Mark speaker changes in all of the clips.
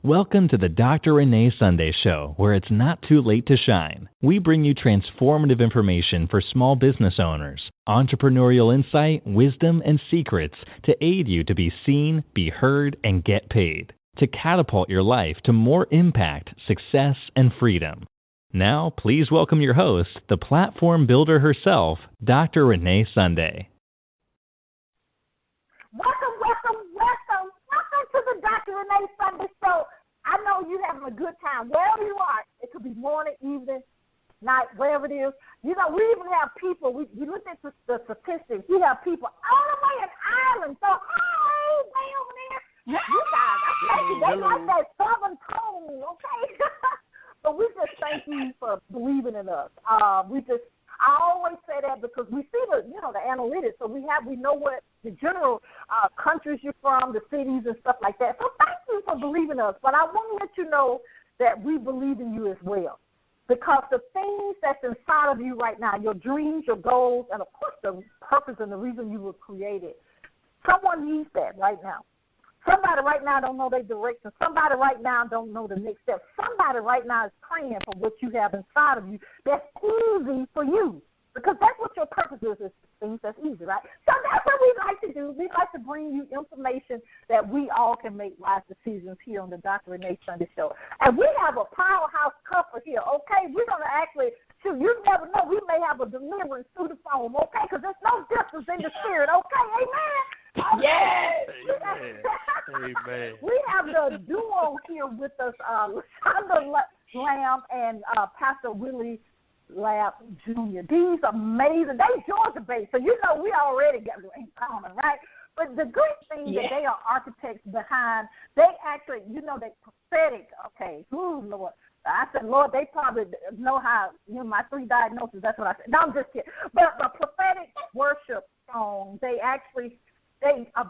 Speaker 1: Welcome to the Dr. Renee Sunday Show, where it's not too late to shine. We bring you transformative information for small business owners, entrepreneurial insight, wisdom, and secrets to aid you to be seen, be heard, and get paid, to catapult your life to more impact, success, and freedom. Now, please welcome your host, the platform builder herself, Dr. Renee Sunday.
Speaker 2: Welcome to the Dr. Renee Sunday Show. I know you're having a good time wherever you are. It could be morning, evening, night, wherever it is. You know, we even have people, we looked at the statistics. We have people all the way in Ireland. So, hey, way over there. You guys, I tell you, they like that southern tone, okay? But we just thank you for believing in us. I always say that because we see the analytics, so we know what the general countries you're from, the cities and stuff like that. So thank you for believing us. But I want to let you know that we believe in you as well, because the things that's inside of you right now, your dreams, your goals, and of course the purpose and the reason you were created, someone needs that right now. Somebody right now don't know their direction. Somebody right now don't know the next step. Somebody right now is praying for what you have inside of you that's easy for you, because that's what your purpose is things that's easy, right? So that's what we like to do. We like to bring you information that we all can make wise decisions here on the Dr. Renee Sunday Show. And we have a powerhouse couple here, okay? We're going to actually, you never know, we may have a deliverance through the phone, okay? Because there's no distance in the spirit, okay? Amen?
Speaker 3: Yes.
Speaker 2: Amen. We have the duo here with us, Lashawnda Lamb and Pastor Willie Lamb Jr. These amazing. They Georgia-based, so you know we already got in common, right? But the great thing that they are architects behind, they actually, they prophetic. Okay, Lord. I said, Lord, they probably know how, my 3 diagnoses, that's what I said. No, I'm just kidding. But the prophetic worship song, they are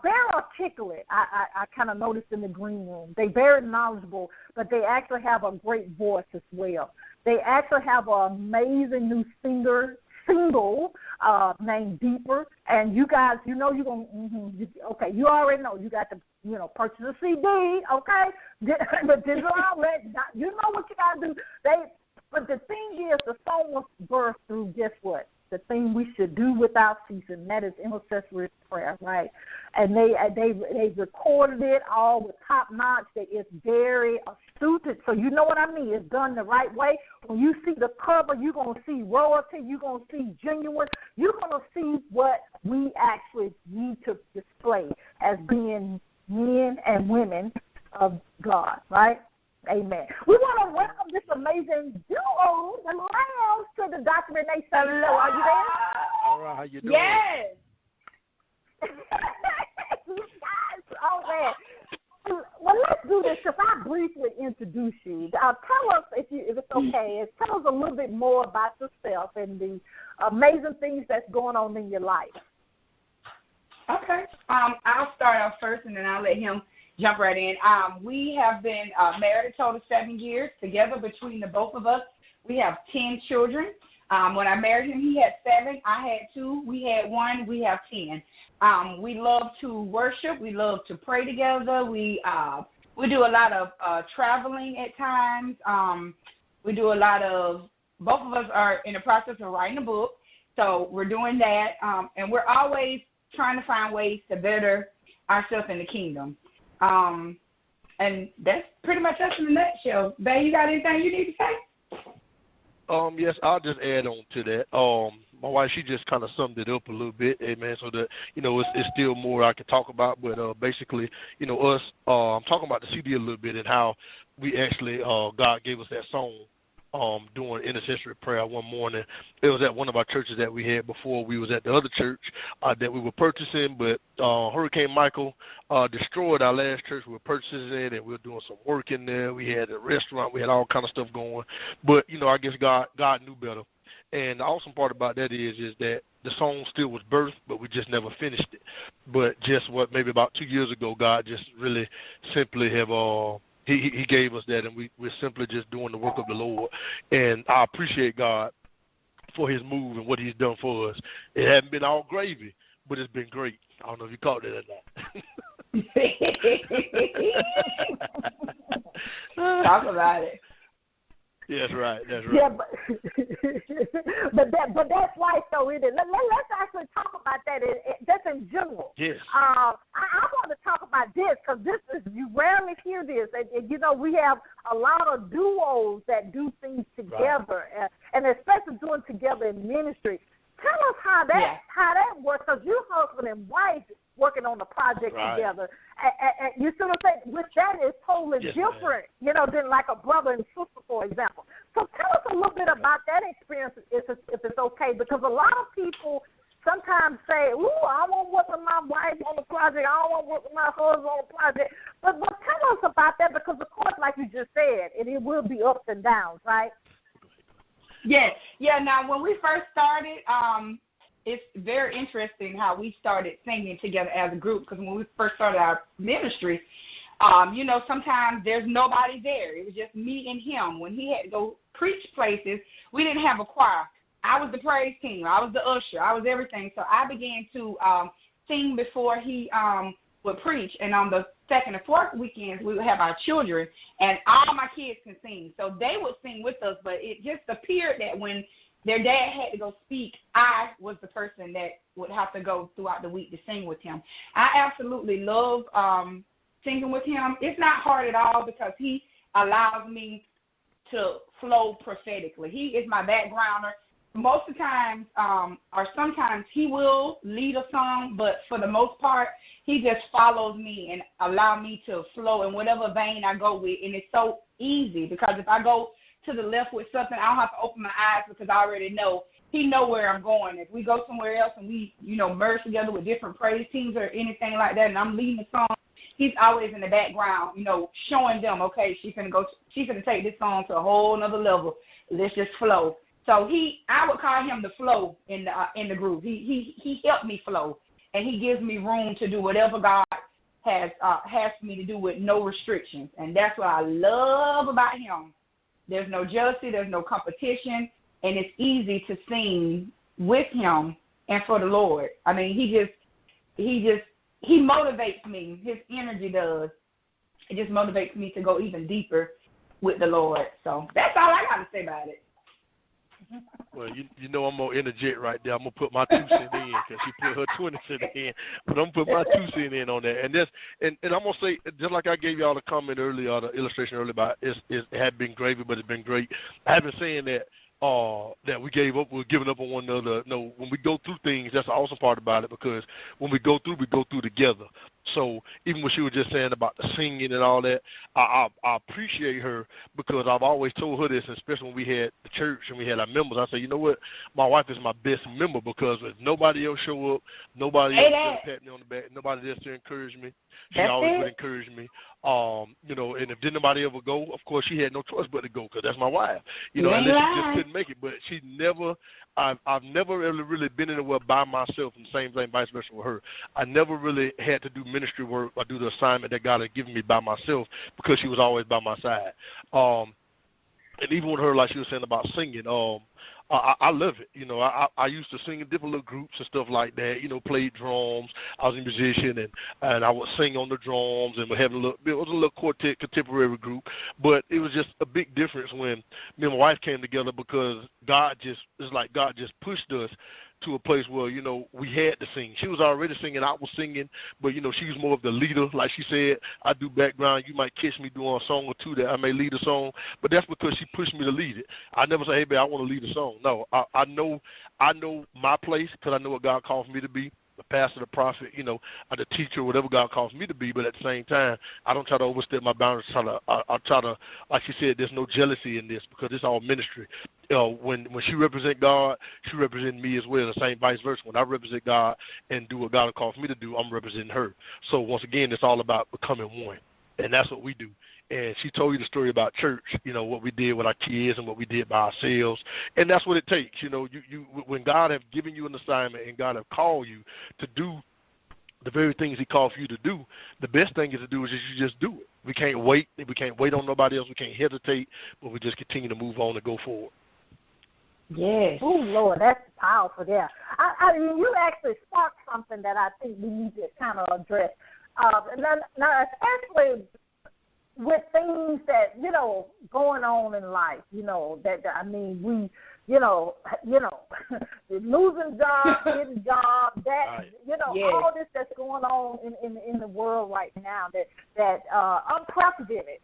Speaker 2: very articulate. I kind of noticed in the green room. They're very knowledgeable, but they actually have a great voice as well. They actually have an amazing new single named Deeper. And you guys, you're going to, you already know. You got to, purchase a CD, okay? The digital outlet, you know what you got to do. But the thing is, the song was birthed through, guess what? The thing we should do without ceasing, that is intercessory prayer, right? And they recorded it all with top notch. It's very astute, so you know what I mean. It's done the right way. When you see the cover, you're going to see royalty. You're going to see genuine. You're going to see what we actually need to display as being men and women of God, right? Amen. We want to welcome this amazing duo, the Lambs, to the Dr. Renee Sunday Show. Are you there?
Speaker 3: All right, how you doing?
Speaker 2: Yes. You guys, oh man. Well, let's do this. If I briefly introduce you, tell us, if it's okay, tell us a little bit more about yourself and the amazing things that's going on in your life.
Speaker 3: Okay. I'll start off first, and then I'll let him jump right in. We have been married a total of 7 years. Together between the both of us, we have 10 children. When I married him, he had 7. I had 2. We had 1. We have 10. We love to worship. We love to pray together. We do a lot of traveling at times. We do a lot of, both of us are in the process of writing a book. So we're doing that. And we're always trying to find ways to better ourselves in the kingdom. And that's pretty much us in a nutshell. Babe, you got anything you need to say?
Speaker 4: Yes, I'll just add on to that. My wife, she just kind of summed it up a little bit, amen, so that, it's still more I can talk about. But basically, us, I'm talking about the CD a little bit and how we actually, God gave us that song doing intercessory prayer one morning. It was at one of our churches that we had before. We was at the other church that we were purchasing, but Hurricane Michael destroyed our last church we were purchasing it, and we were doing some work in there. We had a restaurant. We had all kind of stuff going. But, I guess God knew better. And the awesome part about that is that the song still was birthed, but we just never finished it. But just maybe about 2 years ago, God just really simply have He gave us that, and we're simply just doing the work of the Lord. And I appreciate God for his move and what he's done for us. It hasn't been all gravy, but it's been great. I don't know if you caught that or not.
Speaker 3: Talk about it.
Speaker 4: That's right.
Speaker 2: Yeah, but that's right. So let's actually talk about that just in general.
Speaker 4: Yes.
Speaker 2: I want to talk about this because you rarely hear this. And we have a lot of duos that do things together, right. and especially doing together in ministry. Tell us how that works, because you husband and wife working on the project together. And you see what I'm saying? With that is totally different, than like a brother and sister, for example. So tell us a little bit about that experience, if it's okay, because a lot of people sometimes say, "Ooh, I want to work with my wife on the project. I don't want to work with my husband on the project." But tell us about that, because of course, like you just said, it will be ups and downs, right?
Speaker 3: Yes. Yeah. Now, when we first started, it's very interesting how we started singing together as a group, because when we first started our ministry, sometimes there's nobody there. It was just me and him. When he had to go preach places, we didn't have a choir. I was the praise team. I was the usher. I was everything. So I began to sing before he would preach. And on the second and fourth weekends, we would have our children, and all my kids can sing. So they would sing with us, but it just appeared that when their dad had to go speak, I was the person that would have to go throughout the week to sing with him. I absolutely love singing with him. It's not hard at all, because he allows me to flow prophetically. He is my backgrounder. Most of the times, or sometimes, he will lead a song, but for the most part, he just follows me and allow me to flow in whatever vein I go with. And it's so easy, because if I go to the left with something, I don't have to open my eyes, because I already know. He know where I'm going. If we go somewhere else and we, merge together with different praise teams or anything like that, and I'm leading the song, he's always in the background, showing them, okay, she's gonna take this song to a whole nother level. Let's just flow. So I would call him the flow in the group. He helped me flow, and he gives me room to do whatever God has for me to do with no restrictions, and that's what I love about him. There's no jealousy, there's no competition, and it's easy to sing with him and for the Lord. I mean, he motivates me. His energy does. It just motivates me to go even deeper with the Lord. So that's all I got to say about it.
Speaker 4: Well, I'm going to interject right there. I'm going to put my 2 cents in, because she put her 20 cents in. But I'm going to put my 2 cents in on that. And I'm going to say, just like I gave y'all the comment earlier, or the illustration earlier about it had been gravy, but it's been great. I have been saying that we gave up, we're giving up on one another. No, when we go through things, that's the awesome part about it, because when we go through together. So even when she was just saying about the singing and all that, I appreciate her, because I've always told her this, especially when we had the church and we had our members. I said, you know what, my wife is my best member, because if nobody else show up, nobody else will pat me on the back, nobody else to encourage me. She always would encourage me. And if didn't nobody ever go, of course she had no choice but to go, because that's my wife. Unless she just couldn't make it. But she never, I've never really been anywhere by myself, and the same thing vice versa with her. I never really had to do ministry work or do the assignment that God had given me by myself, because she was always by my side. And even with her, like she was saying about singing, I love it. I used to sing in different little groups and stuff like that. Played drums. I was a musician, and I would sing on the drums, and we had it was a little quartet contemporary group. But it was just a big difference when me and my wife came together, because God just pushed us to a place where, we had to sing. She was already singing, I was singing, but, she was more of the leader. Like she said, I do background. You might catch me doing a song or two that I may lead a song, but that's because she pushed me to lead it. I never say, hey, babe, I want to lead a song. No, I know my place, because I know what God calls me to be. The pastor, the prophet, or the teacher, whatever God calls me to be. But at the same time, I don't try to overstep my boundaries. I try to, like she said, there's no jealousy in this, because it's all ministry. When she represents God, she represents me as well. The same vice versa. When I represent God and do what God calls me to do, I'm representing her. So once again, it's all about becoming one, and that's what we do. And she told you the story about church, what we did with our kids and what we did by ourselves. And that's what it takes. When God has given you an assignment and God has called you to do the very things he called for you to do, the best thing is to do is you just do it. We can't wait. We can't wait on nobody else. We can't hesitate, but we just continue to move on and go forward.
Speaker 2: Yes. Oh, Lord, that's powerful there. I mean, you actually sparked something that I think we need to kind of address. Now, especially with things that, on in life. You know, we, losing jobs, getting jobs, all this that's going on in the world right now that unprecedented.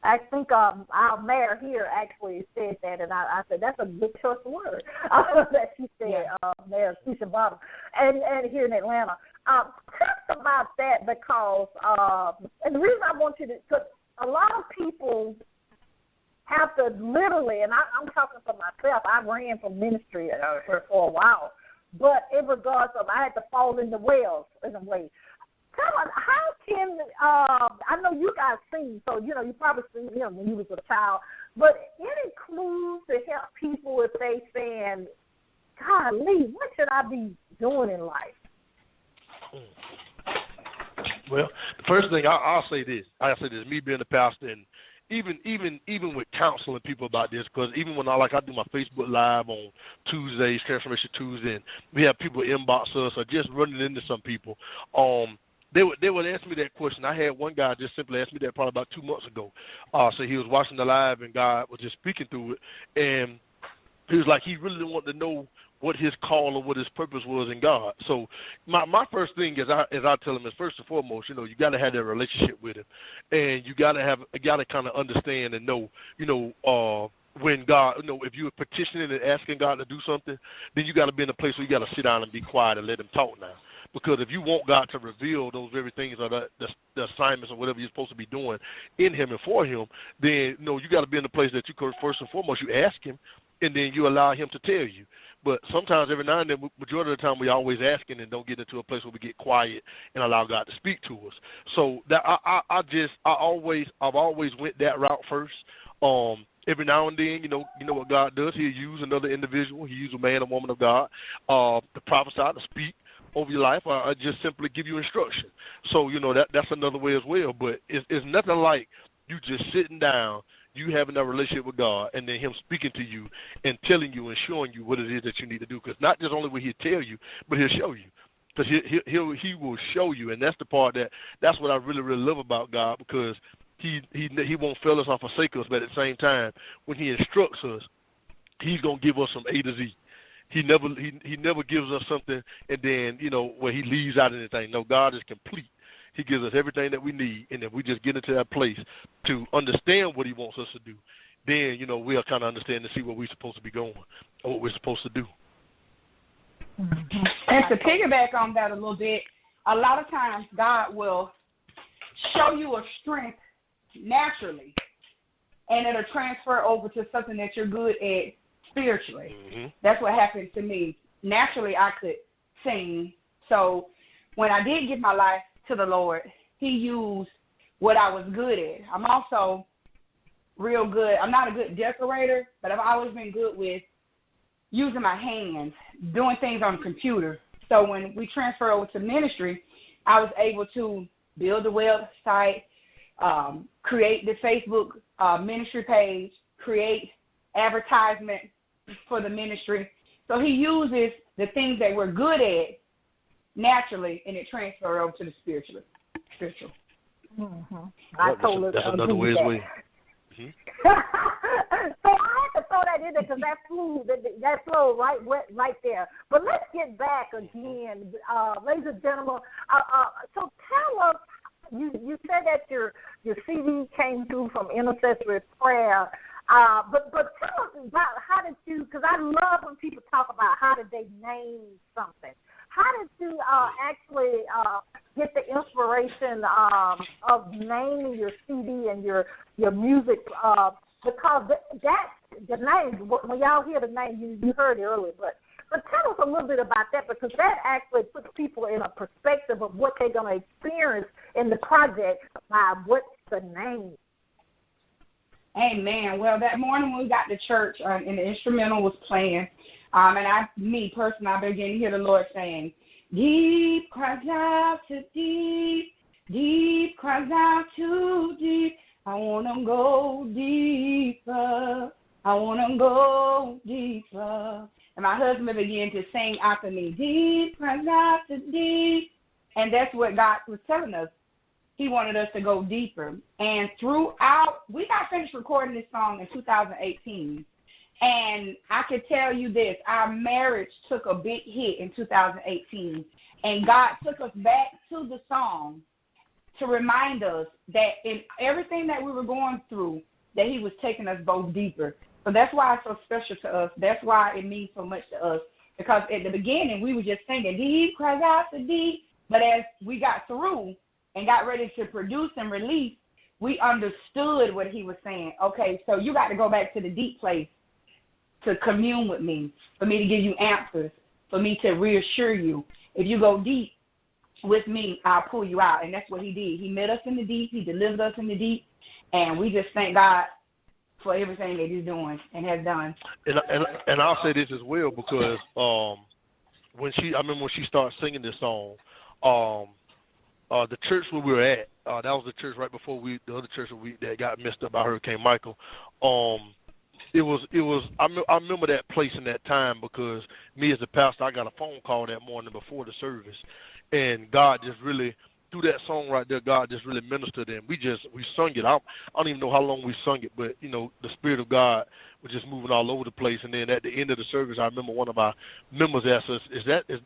Speaker 2: I think our mayor here actually said that, and I said that's a good choice of word that she said, Mayor Keisha Bottom, and here in Atlanta. Talk about that because, and the reason I want you to, because a lot of people have to literally, and I'm talking for myself, I ran for ministry for a while, but in regards of, I had to fall in the wells in a way. Tell us, how can, I know you guys sing, so, you probably seen him when you was a child, but any clues to help people if they saying, golly, what should I be doing in life?
Speaker 4: Well, the first thing I'll say this, me being a pastor, and even with counseling people about this, because even when I do my Facebook Live on Tuesdays, Transformation Tuesday, and we have people inbox us or just running into some people, they would ask me that question. I had one guy just simply ask me that probably about 2 months ago. So he was watching the live and God was just speaking through it, and he was like he really wanted to know what his call or what his purpose was in God. So my first thing is I tell him is first and foremost, you got to have that relationship with him, and you got to kind of understand and know, when God, if you're petitioning and asking God to do something, then you got to be in a place where you got to sit down and be quiet and let him talk now. Because if you want God to reveal those very things or the assignments or whatever you're supposed to be doing in him and for him, then you got to be in the place that you could first and foremost you ask him, and then you allow him to tell you. But sometimes, every now and then, majority of the time, we always asking and don't get into a place where we get quiet and allow God to speak to us. So that I've always went that route first. Every now and then, you know what God does. He'll use another individual. He uses a man or woman of God to prophesy, to speak over your life, or just simply give you instruction. So that's another way as well. But it's nothing like you just sitting down, you having that relationship with God, and then him speaking to you and telling you and showing you what it is that you need to do. Because not just only will he tell you, but he'll show you. Because he will show you, and that's the part that's what I really, really love about God, because he won't fail us or forsake us, but at the same time, when he instructs us, he's going to give us some A to Z. He never gives us something and then, where he leaves out anything. No, God is complete. He gives us everything that we need, and if we just get into that place to understand what he wants us to do, then, we'll kind of understand and see where we're supposed to be going or what we're supposed to do.
Speaker 3: Mm-hmm. And to piggyback on that a little bit, a lot of times God will show you a strength naturally, and it'll transfer over to something that you're good at spiritually. Mm-hmm. That's what happened to me. Naturally, I could sing. So when I did give my life to the Lord, he used what I was good at. I'm also real good. I'm not a good decorator, but I've always been good with using my hands, doing things on the computer. So when we transfer over to ministry, I was able to build a website, create the Facebook ministry page, create advertisement for the ministry. So he uses the things that we're good at naturally, and it transfers over to the spiritual.
Speaker 2: Mm-hmm. That's
Speaker 4: another way as well.
Speaker 2: Mm-hmm. So I had to throw that in there because that flow right there. But let's get back again, ladies and gentlemen. So tell us, you said that your CD came through from intercessory prayer. But tell us about how did you, because I love when people talk about how did they name something. How did you actually get the inspiration of naming your CD and your music? Because the name, when y'all hear the name, you heard it earlier, but tell us a little bit about that, because that actually puts people in a perspective of what they're going to experience in the project by what's the name.
Speaker 3: Amen. Well, that morning when we got to church and the instrumental was playing, and me personally, I began to hear the Lord saying, deep cries out to deep, deep cries out to deep. I want to go deeper. I want to go deeper. And my husband began to sing after me, deep cries out to deep. And that's what God was telling us. he wanted us to go deeper. And throughout, we got finished recording this song in 2018. And I could tell you this, our marriage took a big hit in 2018. And God took us back to the song to remind us that in everything that we were going through, that he was taking us both deeper. So that's why it's so special to us. That's why it means so much to us. Because at the beginning, we were just singing, deep, cries out to deep. But as we got through and got ready to produce and release, we understood what he was saying. Okay, so you got to go back to the deep place to commune with me, for me to give you answers, for me to reassure you. If you go deep with me, I'll pull you out. And that's what he did. He met us in the deep. He delivered us in the deep. And we just thank God for everything that he's doing and has done.
Speaker 4: And I'll say this as well, because I remember when she started singing this song, the church where we were at, that was the church right before the other church that got messed up by Hurricane Michael. It was. I remember that place in that time, because me as a pastor, I got a phone call that morning before the service, and God just really, through that song right there, God just really ministered, and we sung it. I don't even know how long we sung it, but the Spirit of God was just moving all over the place. And then at the end of the service, I remember one of our members asked us,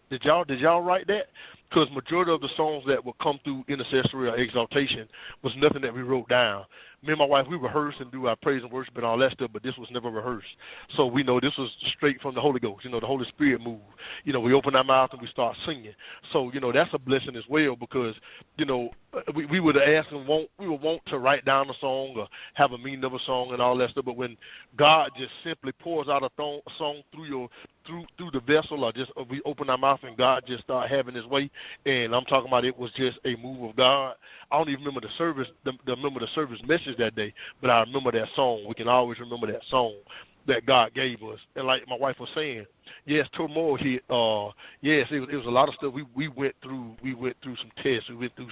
Speaker 4: "Did y'all write that?" Because majority of the songs that would come through intercessory or exaltation was nothing that we wrote down. Me and my wife, we rehearse and do our praise and worship and all that stuff, but this was never rehearsed. So we know this was straight from the Holy Ghost. The Holy Spirit moved. We open our mouth and we start singing. So, that's a blessing as well, because, we would ask and we would want to write down a song or have a meaning of a song and all that stuff, but when God just simply pours out a song through the vessel, or we open our mouth and God just start having his way, and I'm talking about it was just a move of God. I don't even remember the service, remember the service message that day, but I remember that song. We can always remember that song that God gave us. And like my wife was saying, yes, turmoil hit. Yes, it was a lot of stuff we went through. We went through some tests. We went through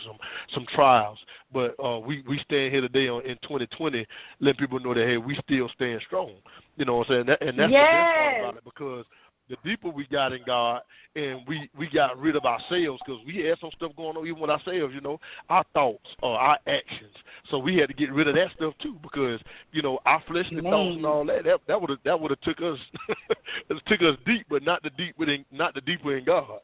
Speaker 4: some trials. But we stand here today in 2020, letting people know that, hey, we still stand strong. You know what I'm saying? And that's the best part about it, because the deeper we got in God, and we got rid of ourselves, because we had some stuff going on even with ourselves, our thoughts or our actions. So we had to get rid of that stuff too, because our fleshly thoughts and all that would have took us took us deep, but not the deeper in God.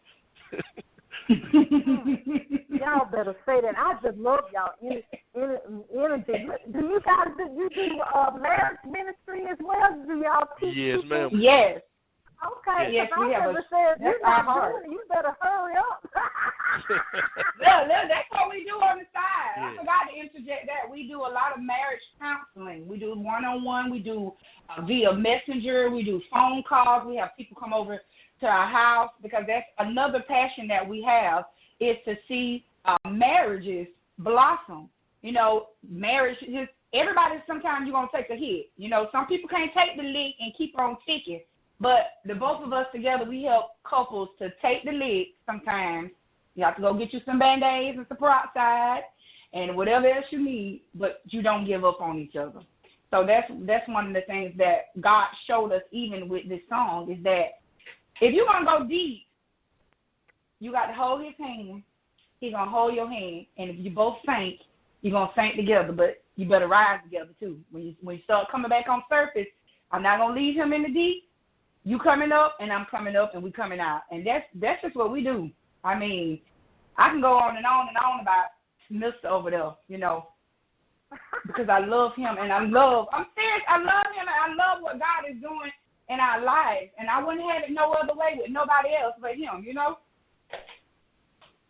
Speaker 2: Y'all better say that. I just love y'all energy. Do you guys do marriage ministry as well? Do y'all teach?
Speaker 4: Yes, ma'am.
Speaker 3: Yes.
Speaker 2: Okay,
Speaker 3: yes, we have
Speaker 2: you're not doing it, you better hurry up.
Speaker 3: That's what we do on the side.
Speaker 4: Yeah.
Speaker 3: I forgot to interject that. We do a lot of marriage counseling. We do one-on-one. We do via messenger. We do phone calls. We have people come over to our house, because that's another passion that we have, is to see marriages blossom. Marriage, everybody, sometimes you're going to take a hit. Some people can't take the lick and keep on ticking. But the both of us together, we help couples to take the lick sometimes. You have to go get you some Band-Aids and some peroxide and whatever else you need, but you don't give up on each other. So that's one of the things that God showed us even with this song, is that if you're going to go deep, you got to hold his hand. He's going to hold your hand. And if you both sink, you're going to sink together, but you better rise together too. When you start coming back on surface, I'm not going to leave him in the deep. You coming up, and I'm coming up, and we coming out. And that's just what we do. I mean, I can go on and on and on about Mr. over there, because I love him, and I'm serious, I love him, and I love what God is doing in our lives. And I wouldn't have it no other way with nobody else but him,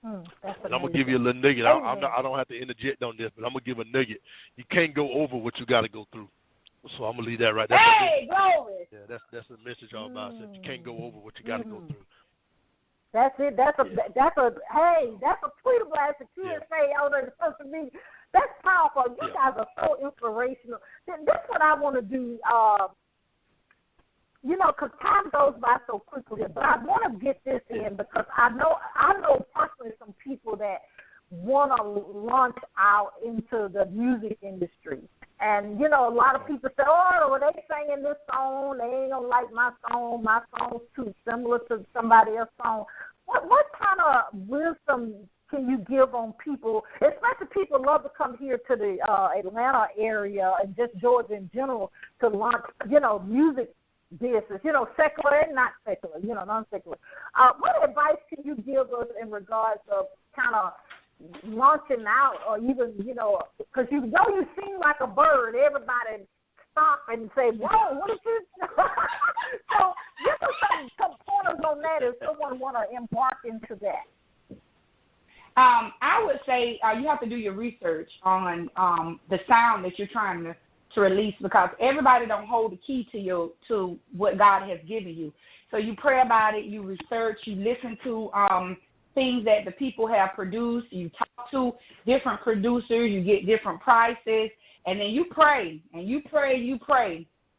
Speaker 4: And I'm going to give you a little nugget. I don't have to interject on this, but I'm going to give a nugget. You can't go over what you got to go through. So I'm going to leave that right there.
Speaker 3: Hey, glory.
Speaker 4: Yeah, that's the message all about. So you can't go over what you got to go through.
Speaker 2: That's it. That's a Twitter blast that you didn't say on the social media. That's powerful. You guys are so inspirational. That's what I want to do. Because time goes by so quickly. But I want to get this in, because I know personally some people that want to launch out into the music industry. And, a lot of people say, well, they singing this song, they ain't going to like my song. My song's too similar to somebody else's song. What kind of wisdom can you give on people, especially people love to come here to the Atlanta area and just Georgia in general to launch, music business, secular and not secular, non-secular. What advice can you give us in regards of kind of launching out, or even, because you seem like a bird, everybody stop and say, whoa, what is this? So give us some pointers on that if someone want to embark into that.
Speaker 3: I would say you have to do your research on the sound that you're trying to release, because everybody don't hold the key to what God has given you. So you pray about it, you research, you listen to things that the people have produced, you talk to different producers, you get different prices, and then you pray, and you pray,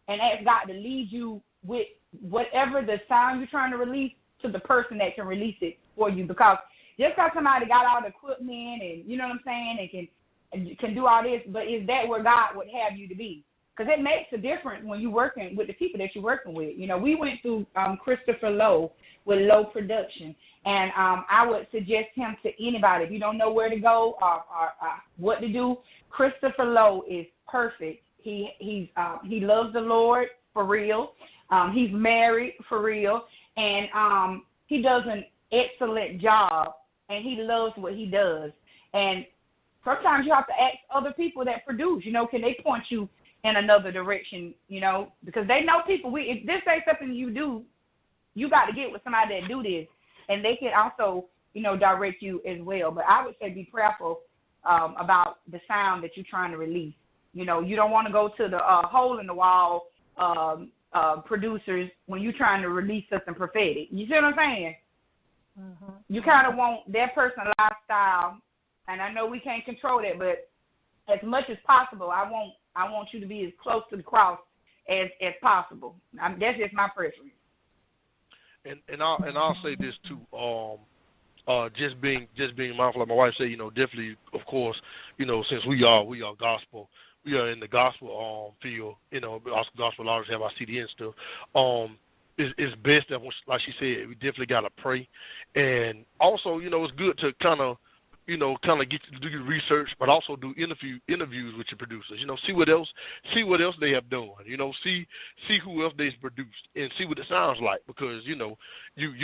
Speaker 3: and ask God to lead you with whatever the sound you're trying to release to the person that can release it for you. Because just because somebody got all the equipment and, you know what I'm saying, and can do all this, but is that where God would have you to be? Because it makes a difference when you're working with the people that you're working with. We went through Christopher Lowe with Lowe Production, and I would suggest him to anybody. If you don't know where to go or what to do, Christopher Lowe is perfect. He loves the Lord for real. He's married for real, and he does an excellent job, and he loves what he does. And sometimes you have to ask other people that produce, can they point you in another direction, because they know people. If this ain't something you do, you got to get with somebody that do this, and they can also, direct you as well. But I would say be prayerful about the sound that you're trying to release. You don't want to go to the hole in the wall producers when you're trying to release something prophetic. You see what I'm saying? Mm-hmm. You kind of want their personal lifestyle, and I know we can't control that, but as much as possible, I want you to be as close to the cross as possible. That's just my preference.
Speaker 4: And I'll say this too. Just being mindful, like my wife said, definitely, of course, since we are gospel, we are in the gospel field. Gospel artists have our CD and stuff. It's best that, like she said, we definitely got to pray, and also, it's good to kind of get to do your research, but also do interviews with your producers. See what else they have done. See who else they've produced, and see what it sounds like. Because you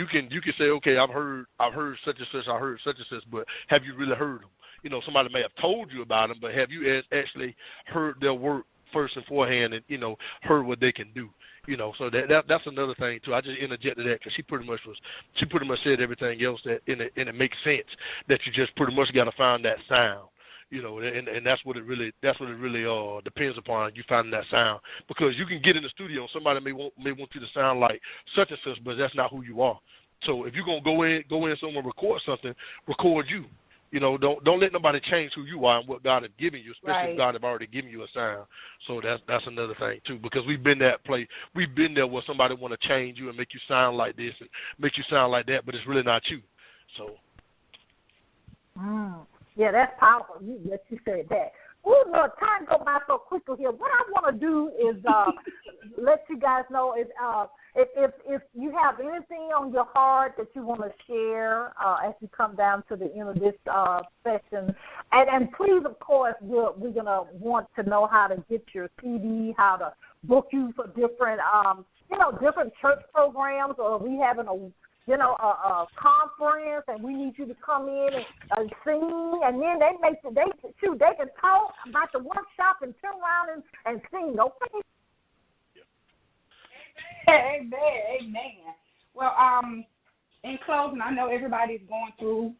Speaker 4: can say, okay, I've heard such and such, I heard such and such, but have you really heard them? Somebody may have told you about them, but have you actually heard their work first and forehand, and heard what they can do? So that's another thing too. I just interjected that because she pretty much said everything else and it makes sense that you just pretty much got to find that sound, and that's what it really depends upon, you finding that sound, because you can get in the studio and somebody may want you to sound like such and such, but that's not who you are. So if you're gonna go in somewhere, record something, record you. Don't let nobody change who you are and what God has given you, especially if God has already given you a sound. So that's another thing too, because we've been that place. We've been there where somebody want to change you and make you sound like this and make you sound like that, but it's really not you. So.
Speaker 2: Yeah, that's powerful. You said that. Oh, Lord, time go by so quickly here. What I want to do is let you guys know if you have anything on your heart that you want to share as you come down to the end of this session. And please, of course, we're going to want to know how to get your CD, how to book you for different, different church programs, or we having a conference, and we need you to come in and sing, and then they can talk about the workshop and turn around and sing, okay?
Speaker 3: Amen. Well, in closing, I know everybody's going through,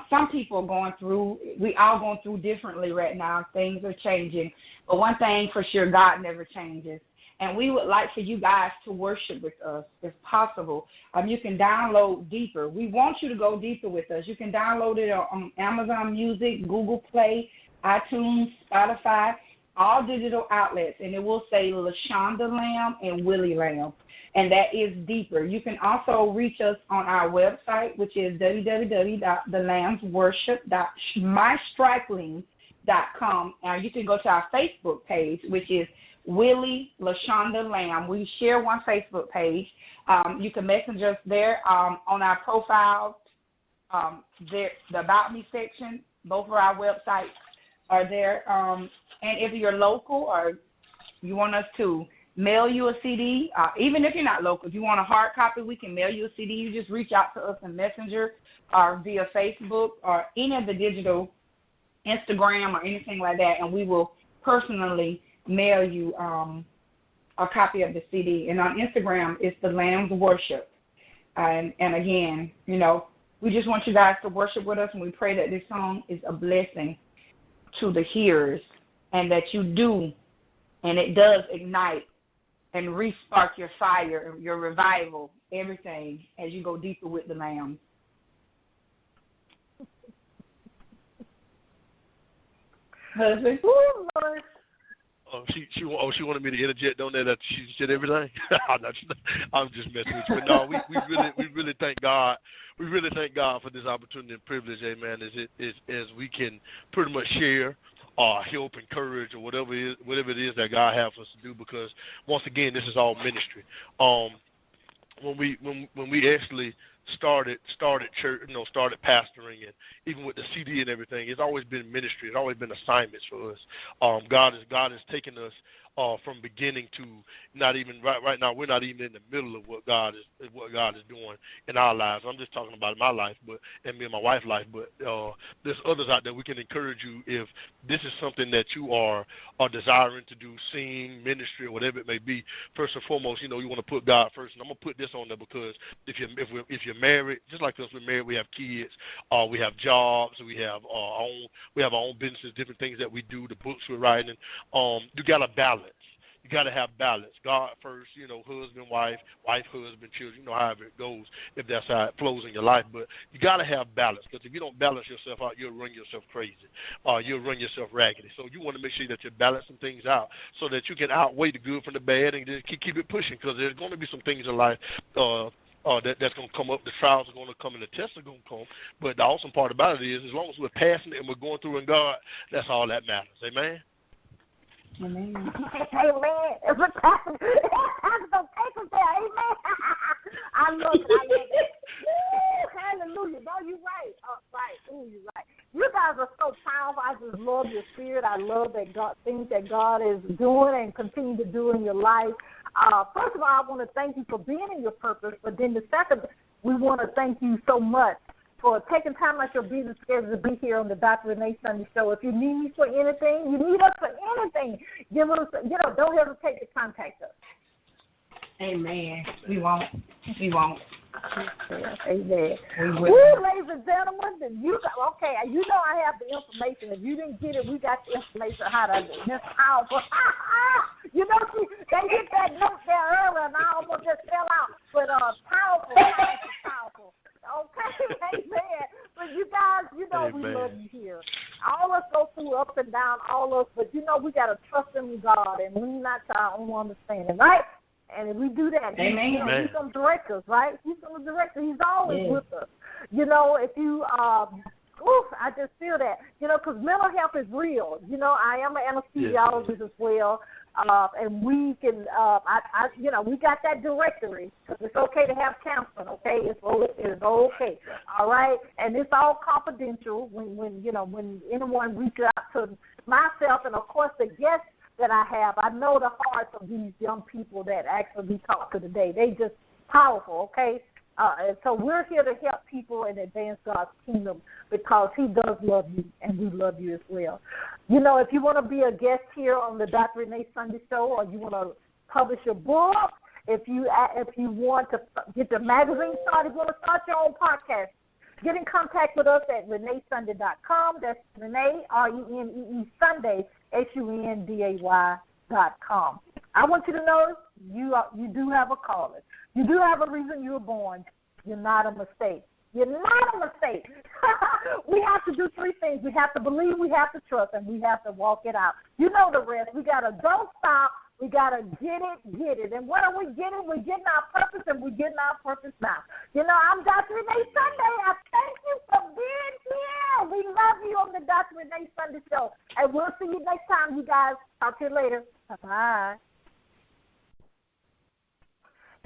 Speaker 3: some people are going through, we all going through differently right now. Things are changing, but one thing for sure, God never changes. And we would like for you guys to worship with us if possible. You can download deeper. We want you to go deeper with us. You can download it on Amazon Music, Google Play, iTunes, Spotify, all digital outlets. And it will say Lashawnda Lamb and Willie Lamb. And that is deeper. You can also reach us on our website, which is www.thelambsworship.mystripling.com. And you can go to our Facebook page, which is Willie Lashawnda Lamb. We share one Facebook page. You can message us there on our profile, the About Me section, both of our websites. are there. And if you're local or you want us to mail you a CD, even if you're not local, if you want a hard copy, we can mail you a CD. You just reach out to us in Messenger or via Facebook or any of the digital Instagram or anything like that, and we will personally mail you a copy of the CD. And on Instagram, it's the Lamb's Worship. And again, you know, we just want you guys to worship with us, and we pray that this song is a blessing to the hearers and that you do, and it does ignite and re-spark your fire, your revival, everything as you go deeper with the Lamb. Husband?
Speaker 4: She wanted me to interject on that she said everything. I'm just messing with you. But no, we really thank God. We really thank God for this opportunity and privilege, amen, as we can pretty much share help, encourage, or whatever it is that God has us to do, because once again, this is all ministry. When we actually started church, started pastoring, and even with the CD and everything, it's always been ministry. It's always been assignments for us. God has taken us from beginning to not even right now. We're not even in the middle of what God is doing in our lives. I'm just talking about my life, and me and my wife's life. But there's others out there. We can encourage you if this is something that you are desiring to do, sing, ministry, or whatever it may be. First and foremost, you want to put God first. And I'm gonna put this on there because if you're married, just like us, we're married. We have kids. We have jobs. We have our own businesses, different things that we do. The books we're writing. You got to balance. You got to have balance. God first, husband, wife, husband, children, however it goes, if that's how it flows in your life. But you got to have balance, because if you don't balance yourself out, you'll run yourself crazy. You'll run yourself raggedy. So you want to make sure that you're balancing things out so that you can outweigh the good from the bad and just keep it pushing, because there's going to be some things in life that's going to come up. The trials are going to come and the tests are going to come. But the awesome part about it is, as long as we're passing it and we're going through in God, that's all that matters. Amen?
Speaker 2: Amen. Amen. It's a passion. That's the paper there. Amen. I love it. Hallelujah. No, you're right. Right. Ooh, you're right. You guys are so powerful. I just love your spirit. I love things that God is doing and continue to do in your life. First of all, I want to thank you for being in your purpose. But then the second, we want to thank you so much for taking time out your busy schedule to be here on the Dr. Renee Sunday Show. If you need me for anything, you need us for anything, give us, don't hesitate to contact us.
Speaker 3: Amen. We won't. Amen.
Speaker 2: Ladies and gentlemen, I have the information. If you didn't get it, we got the information how to do this. Powerful. They hit that note there earlier, and I almost just fell out. But powerful. Okay, amen. But you guys, we love you here. All of us go through ups and downs, all of us, but we got to trust in God and lean not to our own understanding, right? And if we do that, He's going to direct us, right? He's going to direct us. He's always with us. If you, I just feel that, because mental health is real. I am an anesthesiologist as well. And we can, we got that directory. It's okay to have counseling, okay? It's okay, all right? And it's all confidential when anyone reaches out to myself and, of course, the guests that I have. I know the hearts of these young people that actually we talk to today. They just powerful, okay? And so we're here to help people and advance God's kingdom because He does love you, and we love you as well. If you want to be a guest here on the Dr. Renee Sunday Show, or you want to publish a book, if you want to get the magazine started, if you want to start your own podcast, get in contact with us at reneesunday.com. That's Renee, RENEE Sunday, SUNDAY.com. I want you to know you do have a calling. You do have a reason you were born. You're not a mistake. You're not a mistake. We have to do three things. We have to believe, we have to trust, and we have to walk it out. You know the rest. We got to don't stop. We got to get it. And what are we getting? We're getting our purpose, and we're getting our purpose now. I'm Dr. Renee Sunday. I thank you for being here. We love you on the Dr. Renee Sunday Show. And we'll see you next time, you guys. Talk to you later. Bye-bye.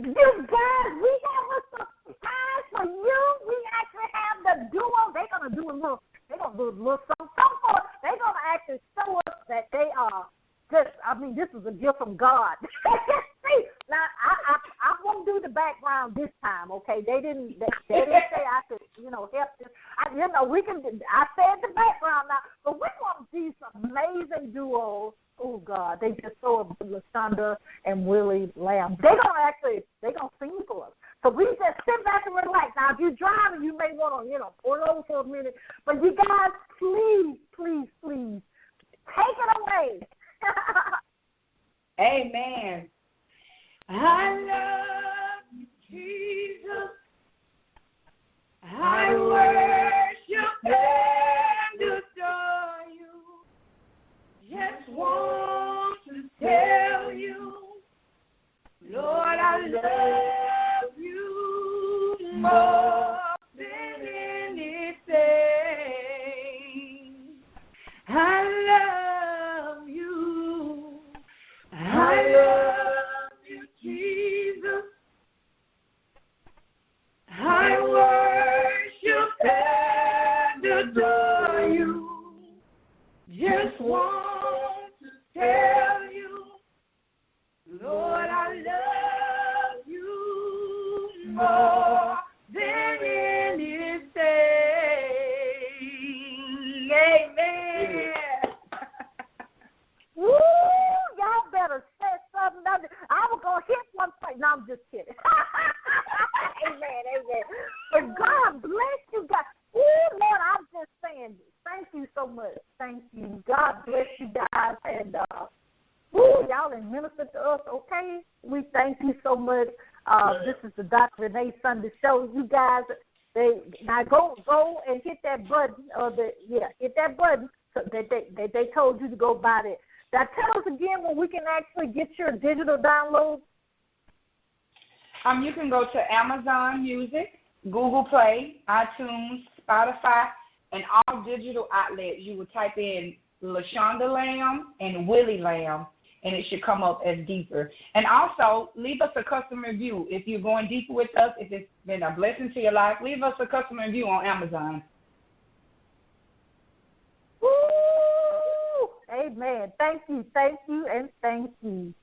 Speaker 2: You guys, we have a surprise for you. We actually have the duo. They're going to do a little They're going to do a little something. They're going to actually show us that they are just, this is a gift from God. See, now, I won't do the background this time, okay? They didn't say I could, help this. I said the background now, but we're going to see some amazing duos. Oh, God, they just saw Lashawnda and Willie Lamb. They're going to sing for us. So we just sit back and relax. Now, if you're driving, you may want to, pull over for a minute. But you guys, please, please, please, take it away.
Speaker 3: Amen. I love you, Jesus. I worship and adore you. Just want to tell you, Lord, I love you more than anything. I love you. I love you, Jesus. I worship and adore you. Just want to tell you, Lord, I love you more than anything. Amen.
Speaker 2: Woo! Y'all better say something. I was going to hit one point. No, I'm just kidding. Amen. But God bless you guys. Ooh, Lord, I'm just saying, thank you so much. Thank you. God bless you guys. And, y'all and minister to us, okay? We thank you so much. This is the Dr. Renee Sunday show. You guys, now go and hit that button. Hit that button that they told you to go buy that. Now tell us again when we can actually get your digital download.
Speaker 3: You can go to Amazon Music, Google Play, iTunes, Spotify, and all digital outlets. You will type in Lashawnda Lamb and Willie Lamb, and it should come up as deeper. And also, leave us a custom review. If you're going deeper with us, if it's been a blessing to your life, leave us a custom review on Amazon.
Speaker 2: Woo! Amen. Thank you, and thank you.